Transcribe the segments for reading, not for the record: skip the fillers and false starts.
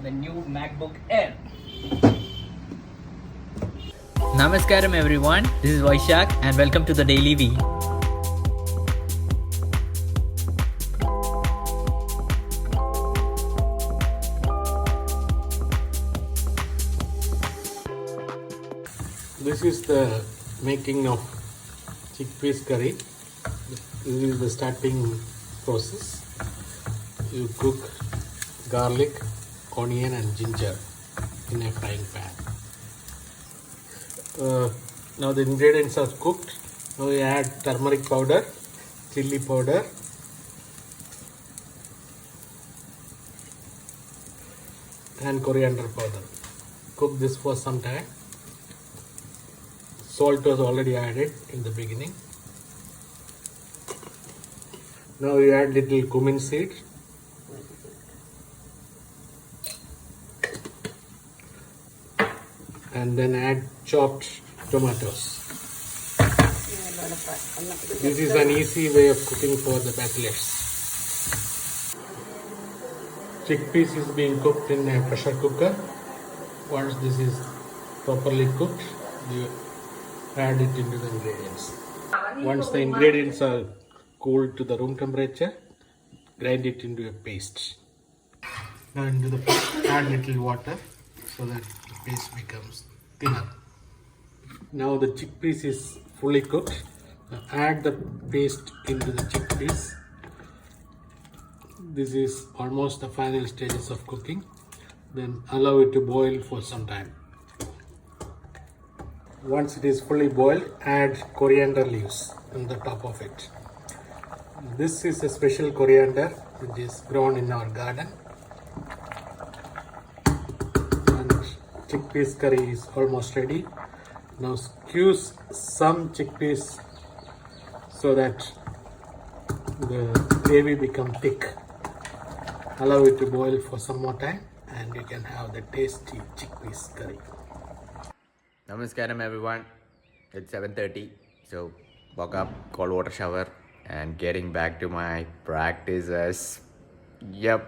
The new MacBook Air. Namaskaram everyone, this is Vaishak and welcome to the Daily V. This is the making of chickpeas curry. This is the starting process. You cook garlic, onion and ginger in a frying pan. Now the ingredients are cooked. Now we add turmeric powder, chili powder, and coriander powder. Cook this for some time. Salt was already added in the beginning. Now we add little cumin seed. And then add chopped tomatoes. This is an easy way of cooking for the bachelors. Chickpeas is being cooked in a pressure cooker. Once this is properly cooked, you add it into the ingredients. Once the ingredients are cooled to the room temperature, grind it into a paste. Now into the paste, add little water so that the paste becomes thinner. Now the chickpeas is fully cooked. Now add the paste into the chickpeas. This is almost the final stages of cooking. Then allow it to boil for some time. Once it is fully boiled, add coriander leaves on the top of it. This is a special coriander which is grown in our garden. And chickpeas curry is almost ready. Now squeeze some chickpeas so that the gravy becomes thick. Allow it to boil for some more time and you can have the tasty chickpeas curry. Namaskaram everyone, it's 7:30, so woke up, cold water shower and getting back to my practices. Yep.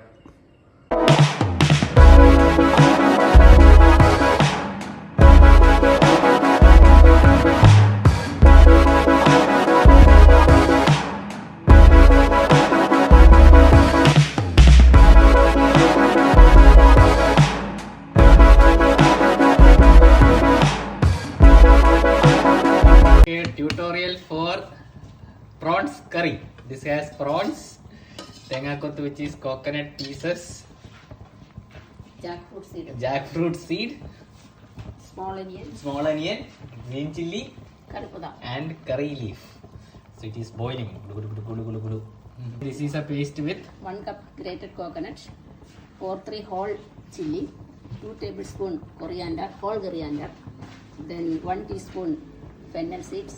Tutorial for prawns curry. This has prawns, tengakottu which is coconut pieces, jackfruit seed, small onion, green chilli and curry leaf. So it is boiling. This is a paste with 1 cup grated coconut, 4-3 whole chilli, 2 tablespoon coriander, whole coriander, then 1 teaspoon fennel seeds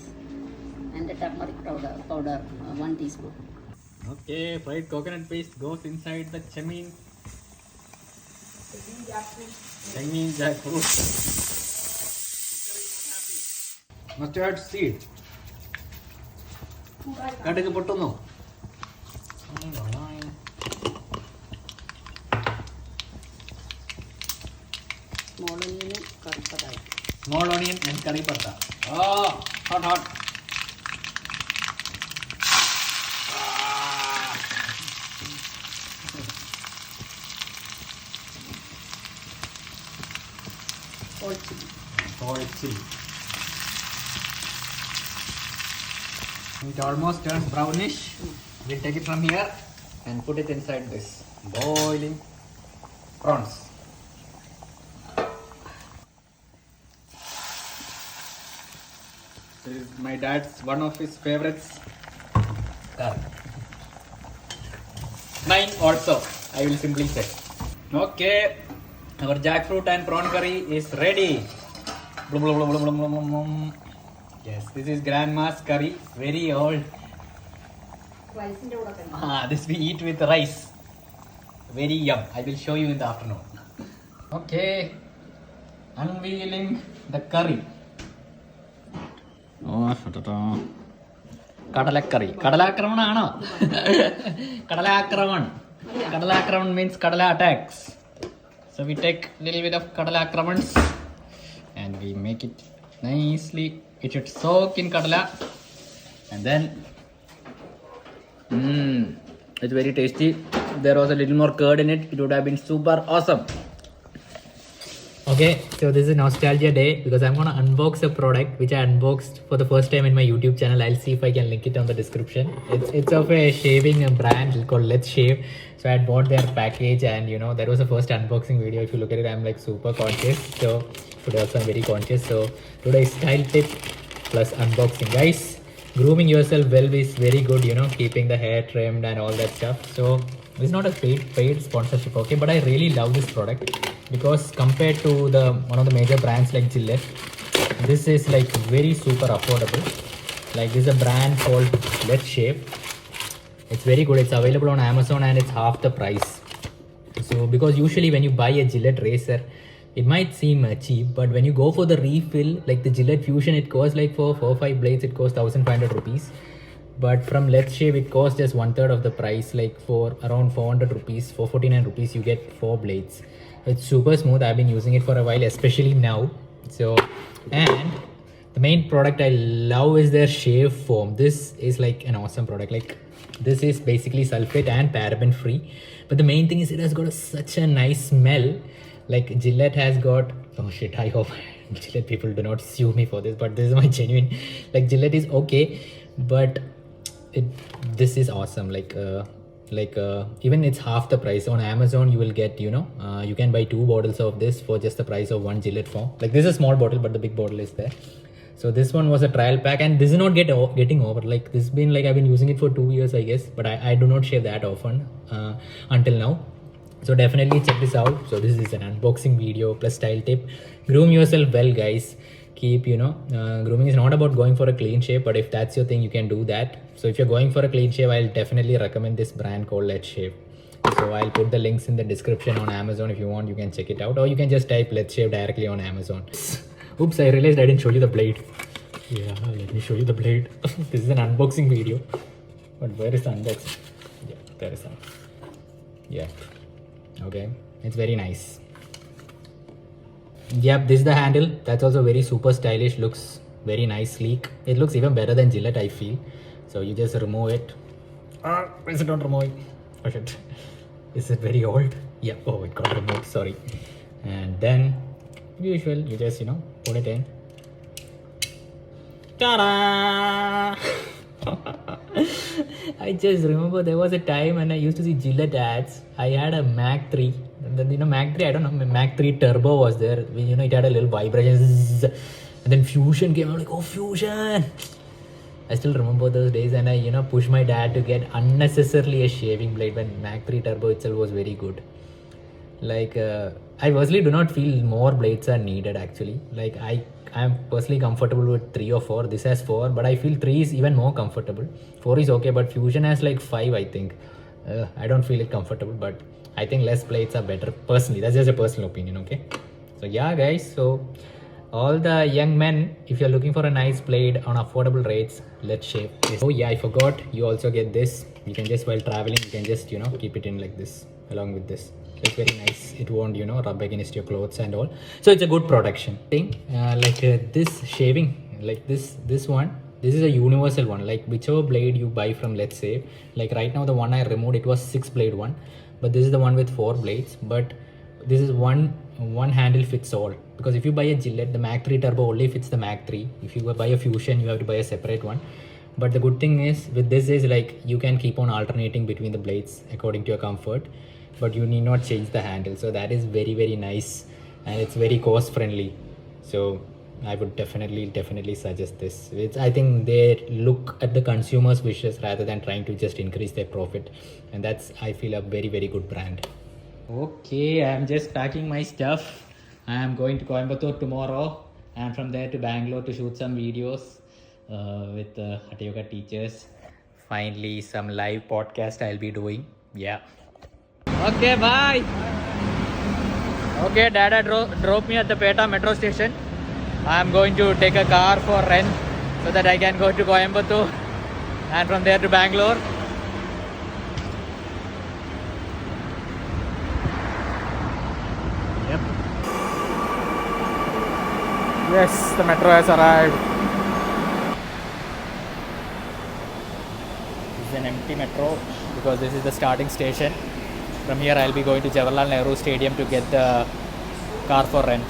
and the turmeric powder 1 teaspoon. Okay, fried coconut paste goes inside the chemin jackfruit. Mustard seed. Kadukku pottunnu. Small onion and curry patta. Oh, hot. Whole chili. It almost turns brownish. We'll take it from here and put it inside this boiling prawns. This is my dad's one of his favorites. Curry. Mine also, I will simply say. Okay, our jackfruit and prawn curry is ready. Blum, blum, blum, blum, blum, blum, blum. Yes, this is grandma's curry, very old. This we eat with rice. Very yum. I will show you in the afternoon. Okay, unveiling the curry. കടലക്കറി കടലാക്രമണമാണോ കടലാക്രമൺ Kadala Akraman means Kadala attacks. So we take a little bit of Kadala Akramans and we make it nicely. It should soak in Kadala. And then, it's very tasty. There was a little more curd in it. It would have been super awesome. Okay, so this is nostalgia day because I'm gonna unbox a product which I unboxed for the first time in my YouTube channel. I'll see if I can link it on the description. It's of a shaving brand called Let's Shave. So I had bought their package and that was the first unboxing video. If you look at it, I'm like super conscious. So today also I'm very conscious. So today's style tip plus unboxing, guys. Grooming yourself well is very good, keeping the hair trimmed and all that stuff. So this is not a paid sponsorship, okay, but I really love this product because compared to one of the major brands like Gillette, this is like very super affordable. Like this is a brand called Let's Shave. It's very good. It's available on Amazon and it's half the price. So because usually when you buy a Gillette razor, it might seem cheap, but when you go for the refill, like the Gillette Fusion, it costs like for 4 or 5 blades, it costs 1,500 rupees. But from Let's Shave, it costs just 1/3 of the price, like for around 400 rupees, 449 rupees, you get 4 blades. It's super smooth. I've been using it for a while, especially now. So, and the main product I love is their shave foam. This is like an awesome product. Like this is basically sulfate and paraben free. But the main thing is it has got such a nice smell. Like Gillette has got, oh shit, I hope Gillette people do not sue me for this, but this is my genuine, like Gillette is okay, but this is awesome. Like even it's half the price. On Amazon you will get, you can buy 2 bottles of this for just the price of 1 Gillette foam. Like this is a small bottle, but the big bottle is there. So this one was a trial pack and this is not getting over. Like this has been like, I've been using it for 2 years, I guess, but I do not shave that often until now. So definitely check this out. So this is an unboxing video plus style tip. Groom yourself well, guys. Keep, grooming is not about going for a clean shave, but if that's your thing, you can do that. So if you're going for a clean shave, I'll definitely recommend this brand called Let's Shave. So I'll put the links in the description on Amazon. If you want, you can check it out, or you can just type Let's Shave directly on Amazon. Oops, I realized I didn't show you the blade. Yeah, let me show you the blade. This is an unboxing video, but where is the unboxing? Yeah, there is some. Yeah. Okay, it's very nice. Yep, this is the handle. That's also very super stylish. Looks very nice, sleek. It looks even better than Gillette, I feel. So you just remove it. Is it not removing? Oh shit. Is it very old? Yeah. Oh, it got removed. Sorry. And then, usual, you just put it in. Ta-da! I just remember there was a time when I used to see Gillette ads. I had a Mac 3. And then, Mac 3, I don't know, Mac 3 Turbo was there. It had a little vibration. And then Fusion came. I'm like, oh, Fusion! I still remember those days, and I, pushed my dad to get unnecessarily a shaving blade when Mac 3 Turbo itself was very good. Like, I personally do not feel more blades are needed actually. Like, I'm personally comfortable with 3 or 4. This has 4, but I feel 3 is even more comfortable. 4 is okay, but Fusion has like 5, I think. I don't feel it comfortable, but I think less blades are better personally. That's just a personal opinion, okay? So yeah, guys. So all the young men, if you're looking for a nice blade on affordable rates, Let's Shave. Oh yeah, I forgot. You also get this. You can just, while traveling, you can just, keep it in like this, along with this. It's very nice. It won't, rub against your clothes and all. So it's a good protection thing. This shaving, like this one, this is a universal one. Like whichever blade you buy from Let's Shave. Like right now, the one I removed, it was 6 blade one, but this is the one with 4 blades. But this is one handle fits all. Because if you buy a Gillette, the Mac 3 Turbo only fits the Mac 3. If you buy a Fusion, you have to buy a separate one. But the good thing is with this is like you can keep on alternating between the blades according to your comfort, but you need not change the handle. So that is very, very nice, and it's very cost friendly. So I would definitely suggest this. I think they look at the consumer's wishes rather than trying to just increase their profit, and that's, I feel, a very, very good brand. Okay, I'm just packing my stuff. I am going to Coimbatore tomorrow, and from there to Bangalore to shoot some videos with Hatha Yoga teachers. Finally, some live podcast I'll be doing. Yeah. Okay, bye. Okay, Dada drove me at the Peta metro station. I'm going to take a car for rent so that I can go to Coimbatore and from there to Bangalore. Yes, the metro has arrived. This is an empty metro because this is the starting station. From here I'll be going to Jawaharlal Nehru Stadium to get the car for rent.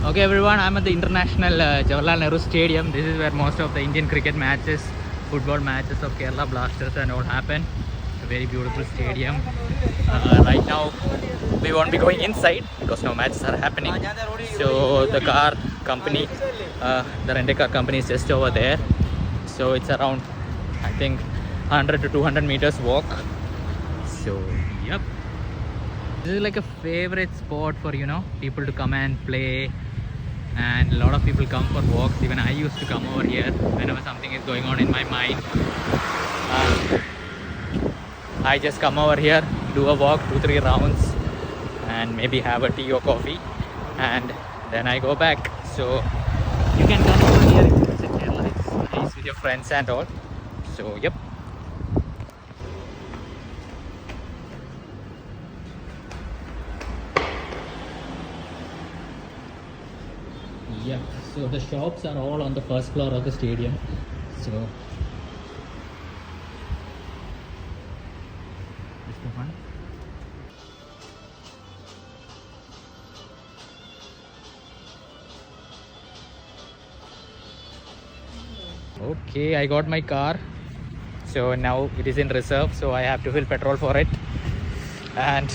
Okay everyone, I'm at the International Jawaharlal Nehru Stadium. This is where most of the Indian cricket matches, football matches of Kerala Blasters and all happen. A very beautiful stadium. Right now we won't be going inside because no matches are happening. So the car company, the rental car company is just over there. So it's around, I think, 100 to 200 meters walk. So yep, this is like a favorite spot for, you know, people to come and play, and a lot of people come for walks. Even I used to come over here whenever something is going on in my mind. I just come over here, do a walk, 2-3 rounds, and maybe have a tea or coffee, and then I go back. So you can come over here if you visit Kerala. It's nice with your friends and all. So yep. Yep, so the shops are all on the first floor of the stadium. So this is one. Okay, I got my car. So now it is in reserve, so I have to fill petrol for it and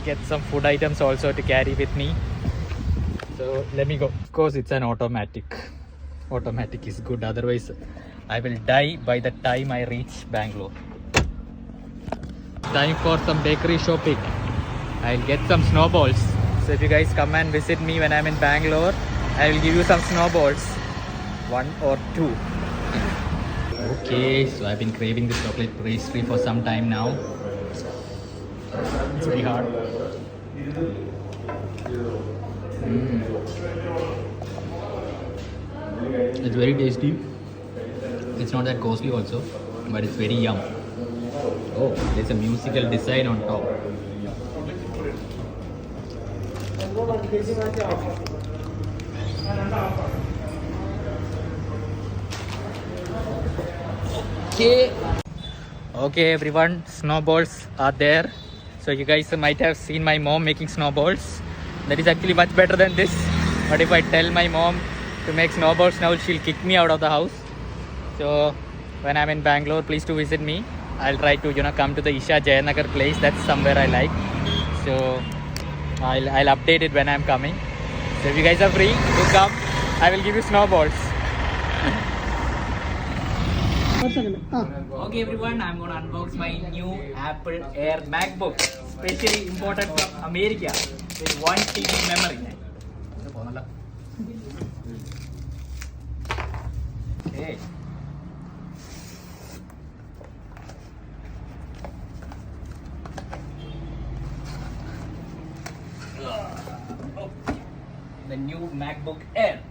get some food items also to carry with me. So let me go. Of course it's an automatic. Automatic is good, otherwise I will die by the time I reach Bangalore. Time for some bakery shopping. I'll get some snowballs. So if you guys come and visit me when I'm in Bangalore, I will give you some snowballs. 1 or 2. Okay, so I've been craving this chocolate pastry for some time now. It's very hard. It's very tasty. It's not that costly also, but it's very yum. Oh, there's a musical design on top. Okay everyone, snowballs are there. So you guys might have seen my mom making snowballs. That is actually much better than this. But if I tell my mom to make snowballs now, she'll kick me out of the house. So when I'm in Bangalore, please do visit me. I'll try to, you know, come to the Isha Jayanagar place. That's somewhere I like. So I'll update it when I'm coming. So if you guys are free, do come. I will give you snowballs. Okay everyone, I'm gonna unbox my new Apple Air MacBook, specially imported from America with 1 TB memory. Okay. The new MacBook Air.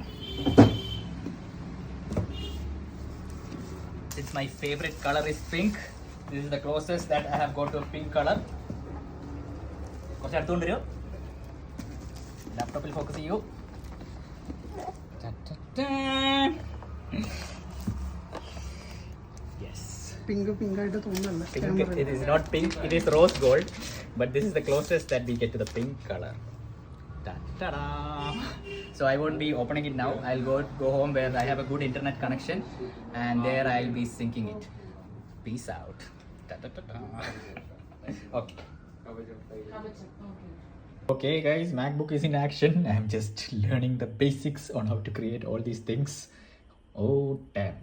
It's my favorite color is pink. This is the closest that I have got to a pink color. Laptop will focus on you. Yes. Pink. It is not pink, it is rose gold. But this is the closest that we get to the pink color. Ta-da! So I won't be opening it now. I'll go home where I have a good internet connection, and there I'll be syncing it. Peace out. Okay. Okay guys, MacBook is in action. I'm just learning the basics on how to create all these things. Oh damn.